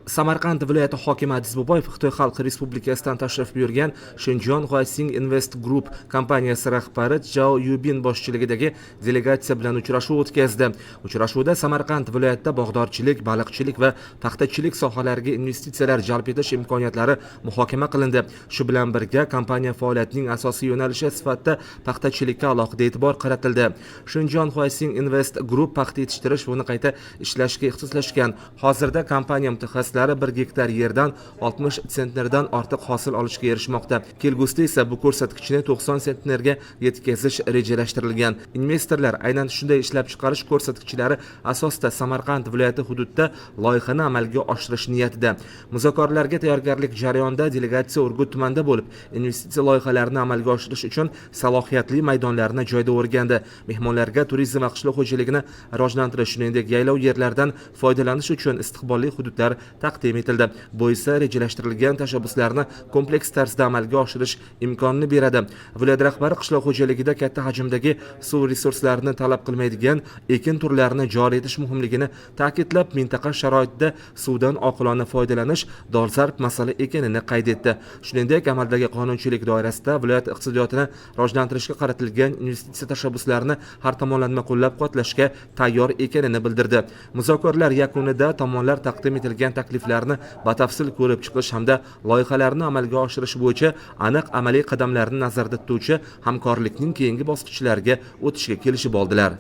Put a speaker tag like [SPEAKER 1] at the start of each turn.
[SPEAKER 1] Samarqand viloyati hokimi Aziz Boboyev Xitoy Xalq Respublikasidan tashrif buyurgan Shenzhen Huasing Invest Group kompaniyasi rahbari Zhao Yubin boshchiligidagi delegatsiya bilan uchrashuv o'tkazdi. Uchrashuvda Samarqand viloyatida bog'dorchilik, baliqchilik va paxtachilik sohalariga investitsiyalar jalb etish imkoniyatlari muhokama qilindi. Shu bilan birga kompaniya faoliyatining asosiy yo'nalishi sifatida paxtachilikka alohida e'tibor qaratildi. Shenzhen Huasing Invest Group paxta yetishtirish va uni qayta ishlashga ixtisoslashgan. Hozirda kompaniya mutaxassislari 1 gektar yerdan 60 sentnerdan ortiq hosil olishga erishmoqda. Kelgusida esa bu ko'rsatkichni 90 sentnerga yetkazish rejalashtirilgan. Investorlar aynan shunday ishlab chiqarish ko'rsatkichlari asosida Samarqand viloyati hududida loyihani amalga oshirish niyatida. Muzokaralarga tayyorgarlik jarayonida delegatsiya Urgut tumanida bo'lib, investitsiya loyihalarini amalga oshirish uchun salohiyatli maydonlarni joyda o'rgandi. Mehmonlarga turizm va qishloq xo'jaligini rivojlantirish, shuningdek yaylov yerlaridan foydalanish uchun istiqbolli hududlar taqdim etildi. Bu esa rejalashtirilgan tashabbuslarni kompleks tarzda amalga oshirish imkonini beradi. Viloyat rahbari qishloq xo'jaligida katta hajmdagi suv resurslarini talab qilmaydigan ekin turlarini joriy etish muhimligini ta'kidlab, mintaqa sharoitida suvdan oqilona foydalanish dolzarb masala ekanini qayd etdi. Shuningdek, amaldagi qonunchilik doirasida viloyat iqtisodiyotini rivojlantirishga qaratilgan investitsiya tashabbuslarini har tomonlama qo'llab-quvvatlashga tayyor ekanini bildirdi. Muzokaralar yakunida tomonlar taqdim etilgan takliflarni batafsil ko'rib chiqish hamda loyihalarni amalga oshirish bo'yicha aniq amaliy qadamlarni nazarda tutuvchi hamkorlikning keyingi bosqichlariga o'tishga kelishib oldilar.